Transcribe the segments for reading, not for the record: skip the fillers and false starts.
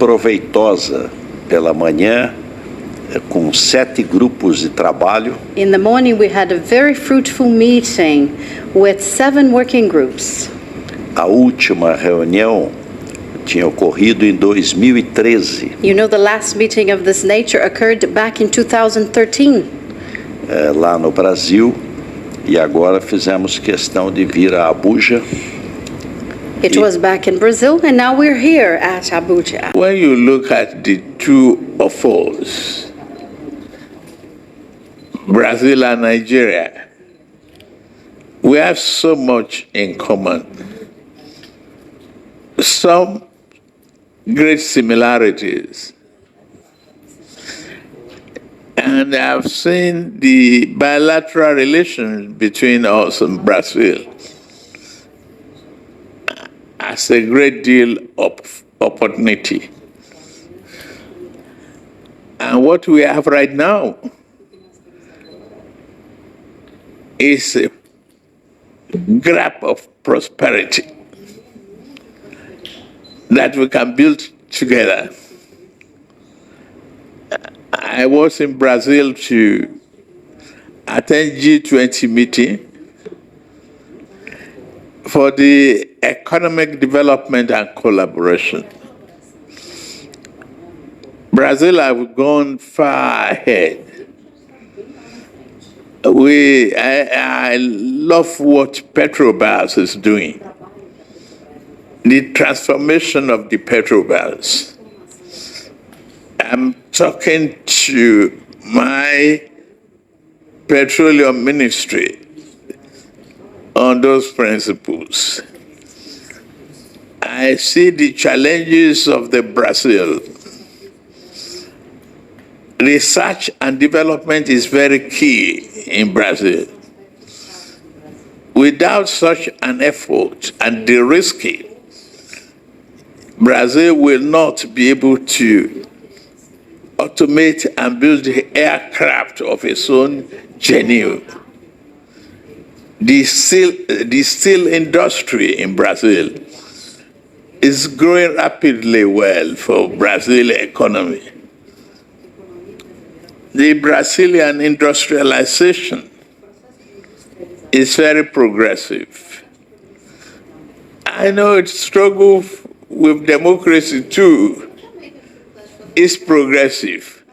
proveitosa pela manhã, com 7 grupos de trabalho. In the morning, we had a very fruitful meeting with 7 working groups. A última reunião tinha ocorrido em 2013. You know, the last meeting of this nature occurred back in 2013. Lá no Brasil, e agora fizemos questão de vir a Abuja. It was back in Brazil, and now we're here at Abuja. When you look at the two of us, Brazil and Nigeria, we have so much in common. Some great similarities. And I've seen the bilateral relations between us and Brazil as a great deal of opportunity. And what we have right now is a grab of prosperity that we can build together. I was in Brazil to attend G20 meeting for the economic development and collaboration. Brazil have gone far ahead. I love what Petrobras is doing. The transformation of the Petrobras. I'm talking to my petroleum ministry on those principles. I see the challenges of the Brazil. Research and development is very key in Brazil. Without such an effort and de-risking, Brazil will not be able to automate and build aircraft of its own genuine. The steel industry in Brazil is growing rapidly well for Brazil economy. The Brazilian industrialization is very progressive. I know it struggles with democracy too. It's progressive.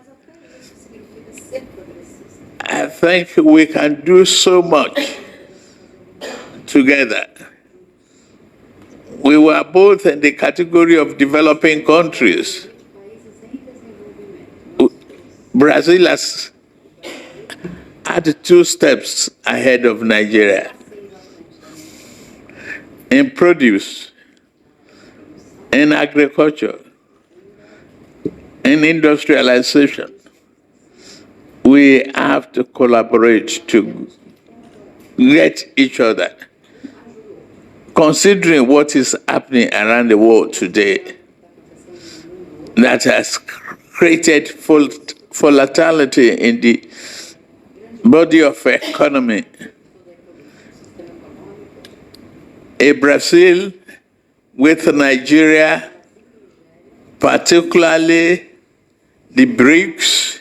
I think we can do so much together. We were both in the category of developing countries. Brazil has had 2 steps ahead of Nigeria in produce, in agriculture, in industrialization. We have to collaborate to get each other. Considering what is happening around the world today, that has created volatility in the body of economy. A Brazil with Nigeria, particularly the BRICS,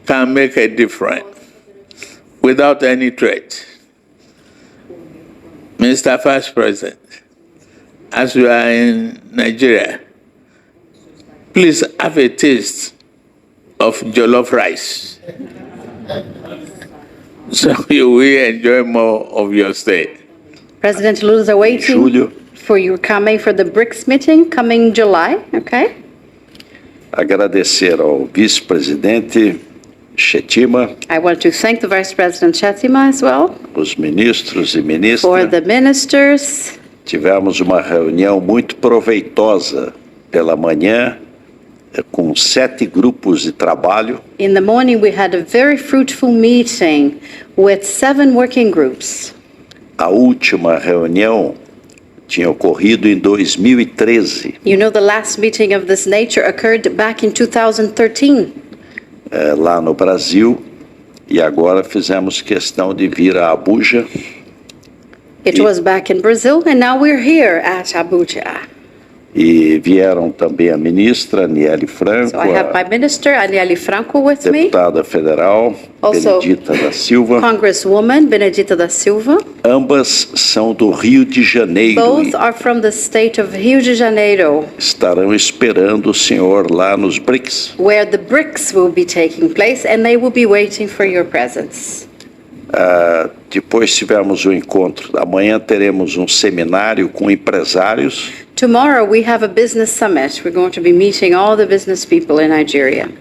can make a difference without any threat. Mr. Vice President, as you are in Nigeria, please have a taste of jollof rice, so you will enjoy more of your stay. President Lula is waiting for you coming for the BRICS meeting coming July, okay? Agradecer ao vice-presidente Chetima, I want to thank the Vice President Chetima as well, os ministros e ministras. for the ministers. Tivemos uma reunião muito proveitosa pela manhã, com 7 grupos de trabalho. In the morning, we had a very fruitful meeting with 7 working groups. A última reunião tinha ocorrido em 2013. You know, the last meeting of this nature occurred back in 2013. Lá no Brasil, e agora fizemos questão de vir a Abuja. It was back in Brazil, and now we're here at Abuja. E vieram também a ministra Aniele Franco, So I have my minister, Aniele Franco, with me. deputada federal Also, Benedita da Silva. Congresswoman Benedita da Silva. Ambas são do Rio de Janeiro Both are from the state of Rio de Janeiro, e estarão esperando o senhor lá nos BRICS. where the BRICS will be taking place, and they will be waiting for your presence. Depois tivemos um encontro. Amanhã teremos um seminário com empresários. Tomorrow we have a business summit. We're going to be meeting all the business people in Nigeria.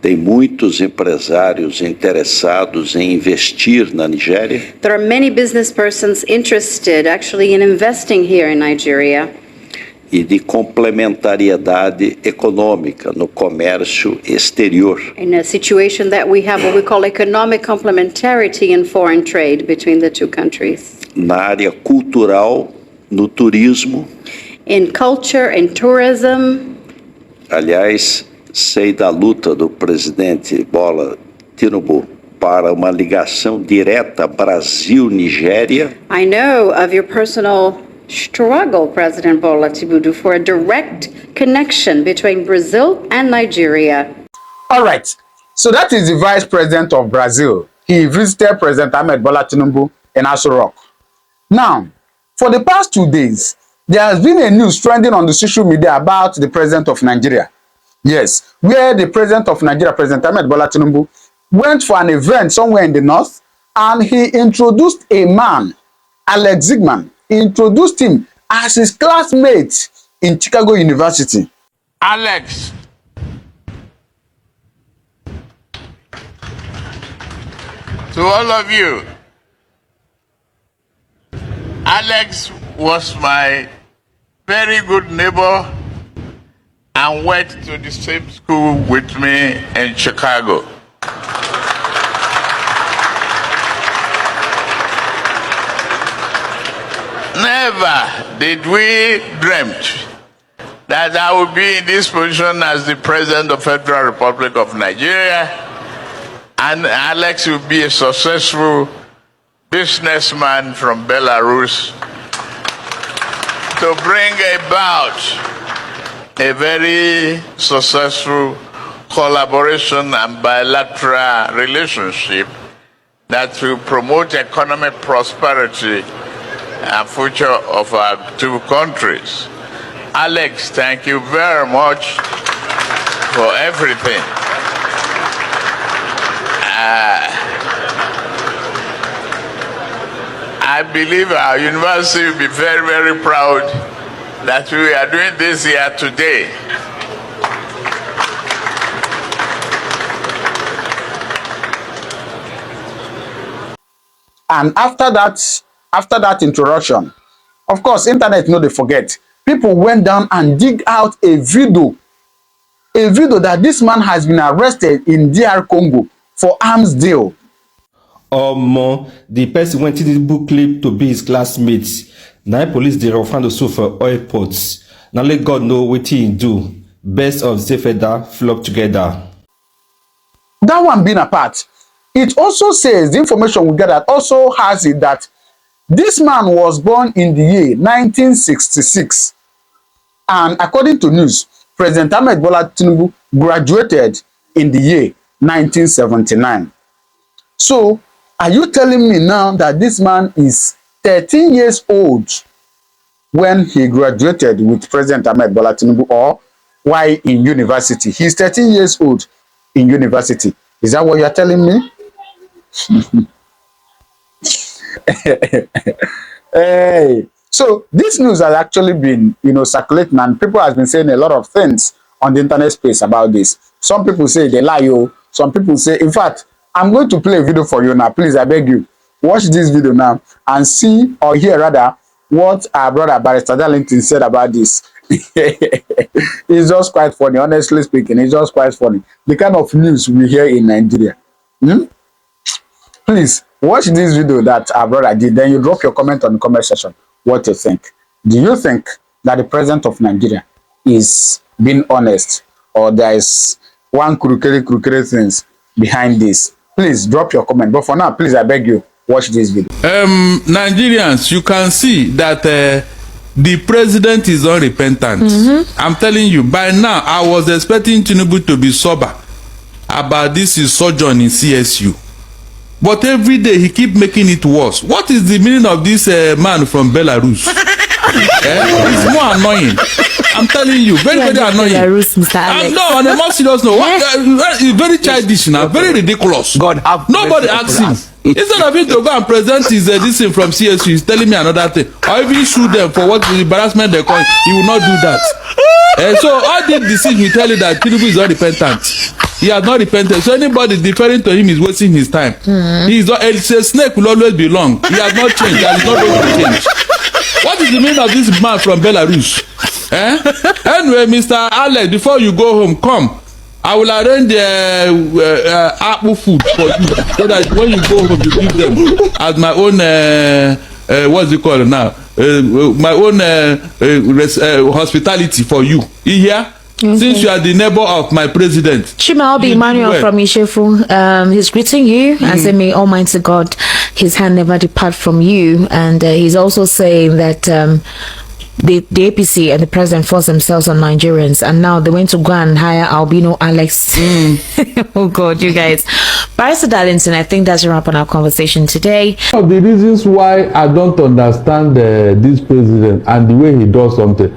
Tem muitos empresários interessados em investir na Nigéria. There are many business persons interested actually in investing here in Nigeria. E de complementariedade econômica no comércio exterior. In a situation that we have what we call economic complementarity in foreign trade between the two countries. Na área cultural, no turismo. In culture and tourism. Aliás, sei da luta do presidente Bola Tinubu para uma ligação direta Brasil-Nigéria. I know of your personal struggle, President Bola Tinubu, for a direct connection between Brazil and Nigeria. All right. So that is the Vice President of Brazil. He visited President Ahmed Bola Tinubu in Aso Rock. Now, for the past 2 days, there has been a news trending on the social media about the President of Nigeria. Yes, where the President of Nigeria, President Ahmed Bola Tinubu, went for an event somewhere in the north, and he introduced a man, Alex Zigman. He introduced him as his classmate in Chicago University. Alex, to all of you, Alex was my very good neighbor and went to the same school with me in Chicago. Never did we dreamt that I would be in this position as the President of the Federal Republic of Nigeria, and Alex will be a successful businessman from Belarus to bring about a very successful collaboration and bilateral relationship that will promote economic prosperity and future of our two countries. Alex, thank you very much for everything. I believe our university will be very, very proud that we are doing this here today. And after that introduction, of course, internet no dey forget. People went down and dig out a video that this man has been arrested in DR Congo for arms deal. The person went to the book clip to be his classmates. Now police dey find also for oil ports. Now let God know what he do. Best of Zefeda flock together. That one being apart, it also says, the information we gathered also has it that this man was born in the year 1966. And according to news, President Ahmed Bola Tinubu graduated in the year 1979. So, are you telling me now that this man is 13 years old when he graduated with President Ahmed Bola Tinubu, or why in university? He's 13 years old in university. Is that what you're telling me? Hey, so this news has actually been, circulating, and people have been saying a lot of things on the internet space about this. Some people say they lie, yo. Some people say, in fact, I'm going to play a video for you now. Please, I beg you, watch this video now and see, or hear rather, what our brother Barrister Darlington said about this. It's just quite funny, honestly speaking. It's just quite funny. The kind of news we hear in Nigeria. Please watch this video that our brother did. Then you drop your comment on the comment section. What you think? Do you think that the president of Nigeria is being honest, or there is one crooked things behind this? Please drop your comment. But for now, please, I beg you, watch this video. Nigerians, you can see that the president is unrepentant. I'm telling you, by now, I was expecting Tinubu to be sober about this his sojourn in CSU. But every day he keep making it worse. What is the meaning of this man from Belarus? It's more annoying. I'm telling you, very annoying. Belarus, Mr. Alex. No, on a more serious note, it's very childish now, very ridiculous. God have nobody asks him. Instead of him to go and present his this thing from CSU, he's telling me another thing. Or even sue them for what the embarrassment they call, he will not do that. So all the decisions will tell you that Tinubu is unrepentant. He has not repented. So anybody deferring to him is wasting his time. He is not, a snake will always be long. He has not changed. He has not going to change. What is the meaning of this man from Belarus? Anyway, Mr. Alex, before you go home, come. I will arrange apple food for you so that when you go home, you give them as my own, what's it called now? My own hospitality for you. You hear? Okay. Since you are the neighbor of my president. Chimaobi Emmanuel from Ishefu, he's greeting you and saying, may Almighty God, his hand never depart from you. And he's also saying that the APC and the president forced themselves on Nigerians, and now they went to go and hire Albino Alex. Oh God, you guys. Barrister Darlington, I think that's a wrap on our conversation today. One of the reasons why I don't understand this president and the way he does something,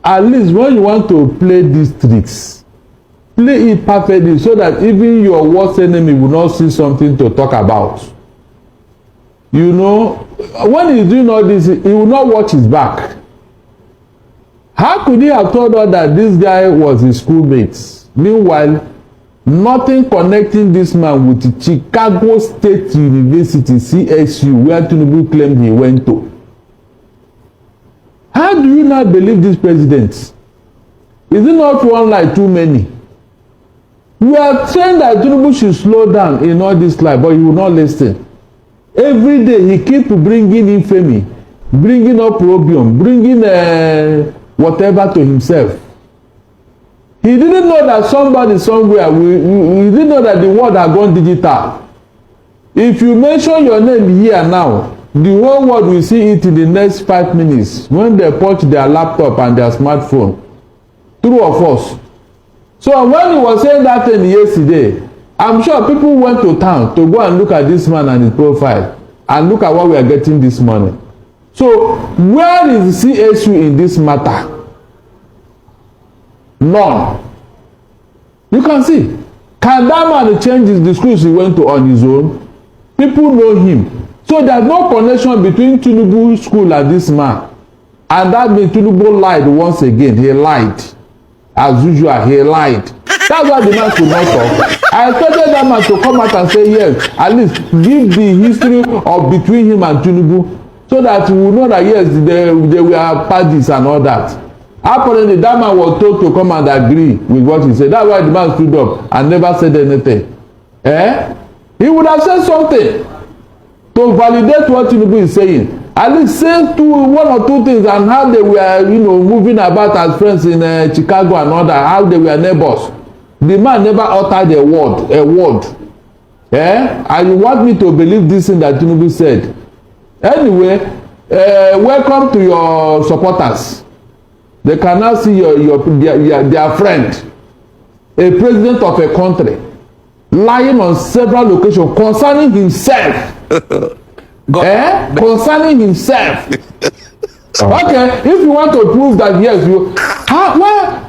at least when you want to play these tricks, play it perfectly so that even your worst enemy will not see something to talk about. You know, when he's doing all this, he will not watch his back. How could he have told us that this guy was his schoolmate? Meanwhile, nothing connecting this man with the Chicago State University, CSU, where Tinubu claimed he went to. How do you not believe this president? Is it not one like too many? We are saying that Tinubu should slow down in all this life, but he will not listen. Every day he keeps bringing infamy, bringing opprobrium, bringing whatever to himself. He didn't know that somebody somewhere, he didn't know that the world had gone digital. If you mention your name here now, the whole world will see it in the next 5 minutes when they punch their laptop and their smartphone. True or false? So when he was saying that thing yesterday, I'm sure people went to town to go and look at this man and his profile and look at what we are getting this morning. So where is the CSU in this matter? None. You can see. Can that man change the schools he went to on his own? People know him. So there's no connection between Tinubu school and this man. And that means Tinubu lied once again. He lied. As usual, he lied. That's why the man could not talk. I expected that man to come out and say yes. At least give the history of between him and Tinubu, so that we will know that yes, they were parties and all that. Apparently, that man was told to come and agree with what he said. That's why the man stood up and never said anything. He would have said something to validate what Tinubu is saying. At least say one or two things and how they were, moving about as friends in Chicago and all that, how they were neighbors. The man never uttered a word. And you want me to believe this thing that Tinubu said? Anyway, welcome to your supporters. They can now see their friend, a president of a country, lying on several locations concerning himself. Concerning himself. Okay, if you want to prove that yes,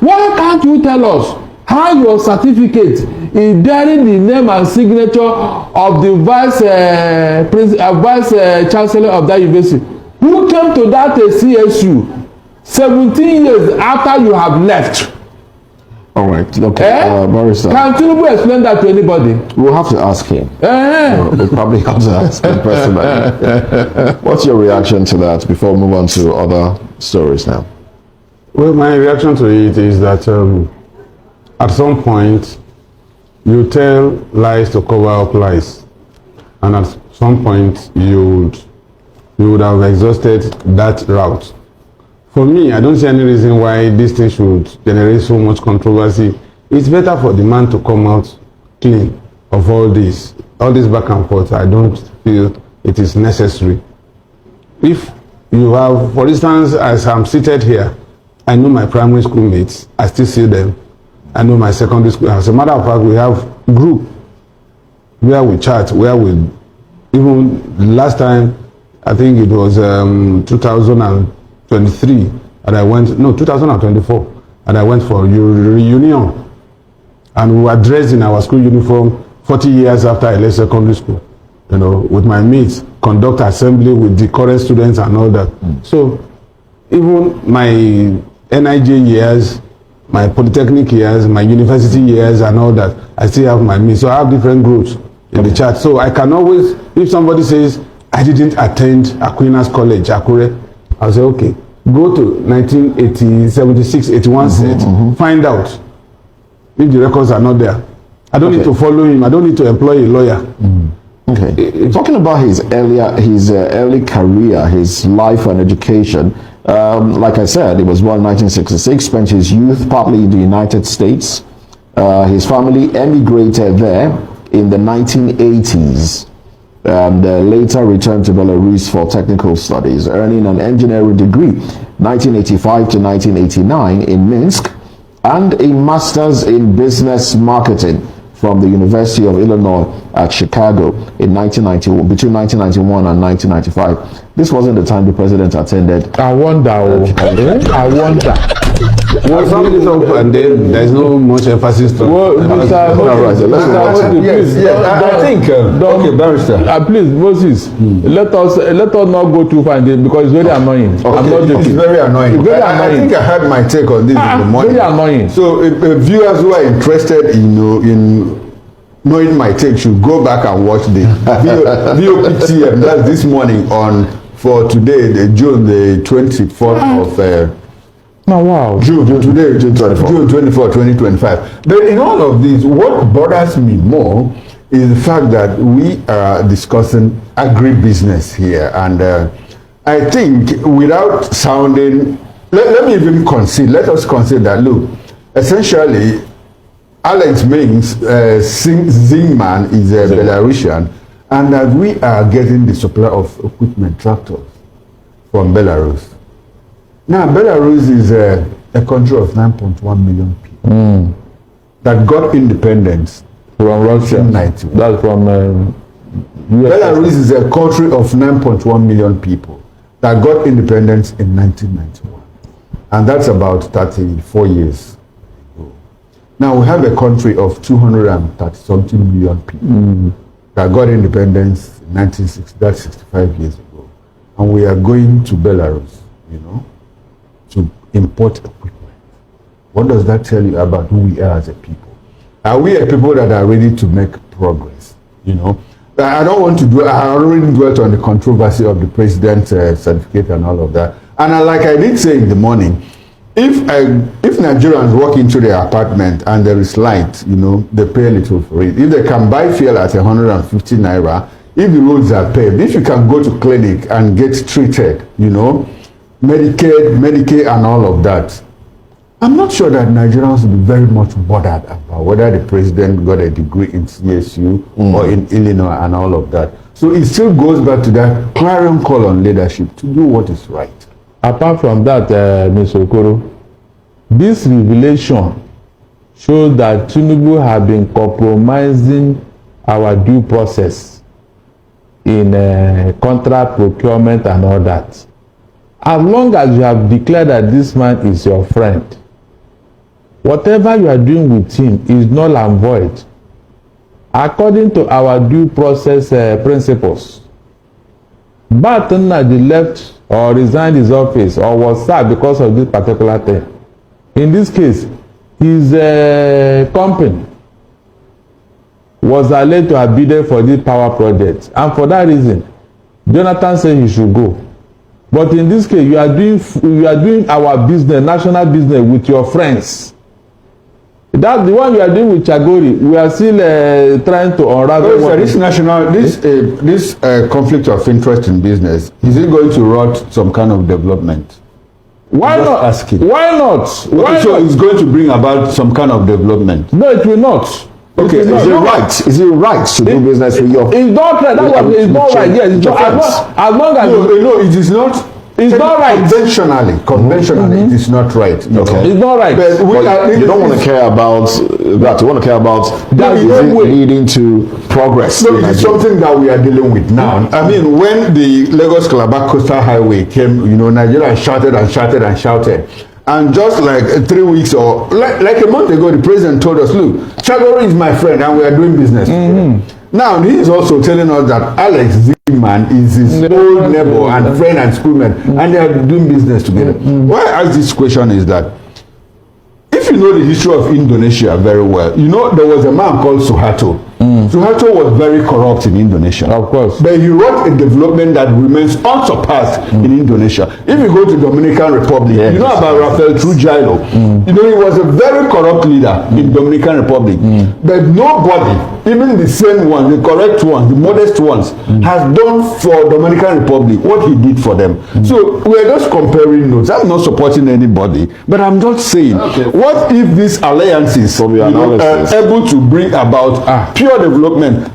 why can't you tell us how your certificate is bearing the name and signature of the vice chancellor of that university, who came to that CSU 17 years after you have left? All right, okay, Barrister. Can Tinubu explain that to anybody? We'll have to ask him. We'll probably have to ask him personally. What's your reaction to that before we move on to other stories now? Well, my reaction to it is that at some point you tell lies to cover up lies, and at some point you would have exhausted that route. For me, I don't see any reason why this thing should generate so much controversy. It's better for the man to come out clean of all this back and forth. I don't feel it is necessary. If You have, for instance, as I'm seated here, I know my primary school mates. I still see them. I know my secondary school. As a matter of fact, we have group where we chat, where we, even last time, I think it was 2023, and I went, no, 2024, and I went for a reunion. And we were dressed in our school uniform 40 years after I left secondary school, you know, with my mates, conduct assembly with the current students and all that. So even my NIJ years, my polytechnic years, my university years and all that, I still have my mates. So I have different groups in the chat. So I can always, if somebody says, I didn't attend Aquinas College, Akure, I'll say, okay, go to 1980, 76, 81 set, find out if the records are not there. I don't need to follow him. I don't need to employ a lawyer. Okay. Talking about his early career, his life and education, like I said, he was born in 1966, spent his youth partly in the United States. His family emigrated there in the 1980s and later returned to Belarus for technical studies, earning an engineering degree 1985 to 1989 in Minsk and a master's in business marketing from the University of Illinois at Chicago in 1991, between 1991 and 1995. This wasn't the time the president attended. I wonder. I wonder. Well, sum this up and then there's no much emphasis to I think okay, Barrister. Please, Moses, let us not go too far because it's very annoying. Okay, I'm not joking. it's very annoying. It's very I annoying. think I had my take on this in the morning. Very annoying. So viewers who are interested in knowing my take should go back and watch the VOPTM. That's this morning for today, June the 24th of June 24, 2025. But in all of this, what bothers me more is the fact that we are discussing agribusiness here. And I think without sounding, let me even concede, let us consider that, look, essentially, Alex Mings, Zingman is a Belarusian, and that we are getting the supply of equipment, tractors, from Belarus. Now, Belarus is a country of 9.1 million people that got independence from Russia. That's from Belarus is a country of 9.1 million people that got independence in 1991. And that's about 34 years ago. Now, we have a country of 230-something million people that got independence in 1960, that's 65 years ago. And we are going to Belarus, you know, to import equipment. What does that tell you about who we are as a people? Are we a people that are ready to make progress? You know, I don't want to dwell, I already dwelt on the controversy of the president's certificate and all of that. And like I did say in the morning, if Nigerians walk into their apartment and there is light, you know, they pay a little for it. If they can buy fuel at 150 naira, if the roads are paved, if you can go to clinic and get treated, you know, Medicaid, and all of that, I'm not sure that Nigerians will be very much bothered about whether the president got a degree in CSU or in Illinois and all of that. So it still goes back to that clarion call on leadership to do what is right. Apart from that, Mr. Okoro, this revelation shows that Tinubu has been compromising our due process in contract procurement and all that. As long as you have declared that this man is your friend, whatever you are doing with him is null and void. According to our due process principles, Barton left or resigned his office or was sacked because of this particular thing. In this case, his company was alleged to have bid for this power project, and for that reason, Jonathan said he should go. But in this case, you are doing our business, national business, with your friends. That's the one we are doing with Chagori. We are still trying to unravel. So this conflict of interest in business, is it going to rot some kind of development? Why Just not? asking. Why not? Why so not? it's going to bring about some kind of development. No, it will not. Okay, is it right? Is it right to do business with your? It's not right. That's what it's not right. Yes, it's not. As long as No, it is not. It's not right. Conventionally, it is not right. Okay. It's not right. But you don't want to care about that. You want to care about that is it leading to progress. So it's something that we are dealing with now. I mean, when the Lagos Calabar Coastal Highway came, Nigeria shouted and shouted and shouted. And just like 3 weeks or like a month ago, the president told us, look, Chagori is my friend and we are doing business together. Now, he is also telling us that Alex Zimmerman is his old neighbor and friend and schoolmate, and they are doing business together. Why I ask this question is that, if you know the history of Indonesia very well, there was a man called Suharto. Suharto was very corrupt in Indonesia. Of course. But he wrought a development that remains unsurpassed in Indonesia. If you go to Dominican Republic, you know about Rafael Trujillo. He was a very corrupt leader in Dominican Republic. But nobody, even the same ones, the correct ones, the modest ones, has done for Dominican Republic what he did for them. So we are just comparing notes. I'm not supporting anybody, but I'm just saying, what if these alliances are able to bring about pure development?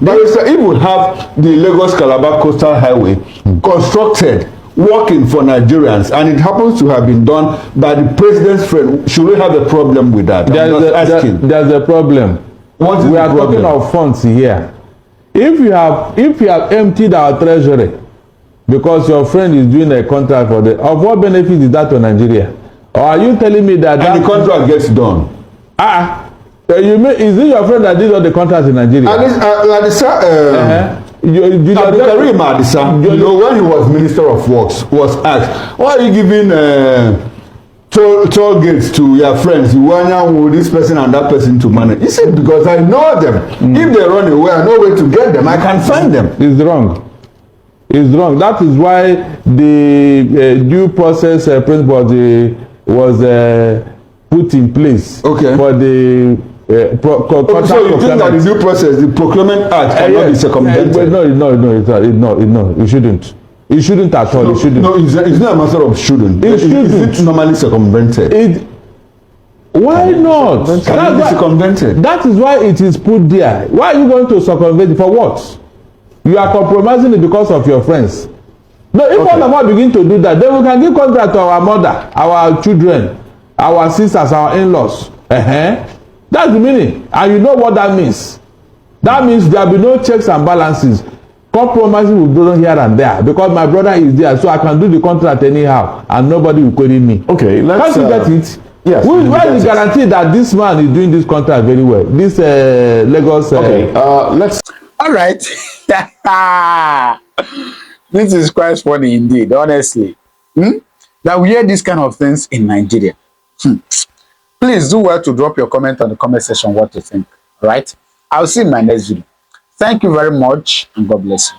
Barrister, if we have the Lagos Calabar Coastal Highway constructed, working for Nigerians, and it happens to have been done by the president's friend, should we have a problem with that? There's a problem. We are talking of funds here. If you have emptied our treasury because your friend is doing a contract for of what benefit is that to Nigeria? Or are you telling me that the contract gets done? Is it your friend that did all the contracts in Nigeria? Karim Adisa, when he was Minister of Works, was asked, why are you giving toll gates to your friends? You want this person and that person to manage? He said, because I know them. If they run away, I know where to get them. I can find them. It's wrong. It's wrong. That is why the due process principle was put in place for the so you think that the due process, the Procurement Act, cannot be circumvented? No, it shouldn't. It shouldn't at all. It shouldn't. No, it's not a matter of shouldn't. It shouldn't. Is it normally circumvented? Why not? Can it be circumvented? That is why it is put there. Why are you going to circumvent it? For what? You are compromising it because of your friends. No, if all of us begin to do that, then we can give contract to our mother, our children, our sisters, our in-laws. That's the meaning. And you know what that means. That means there will be no checks and balances. Compromises will go on here and there because my brother is there, so I can do the contract anyhow and nobody will query me. Okay, let's... Can't you get it? Yes. Where is the guarantee that this man is doing this contract very well? This Lagos... let's... All right. This is quite funny indeed, honestly. That we hear these kind of things in Nigeria. Please do well to drop your comment on the comment section what you think. All right? I'll see you in my next video. Thank you very much and God bless you.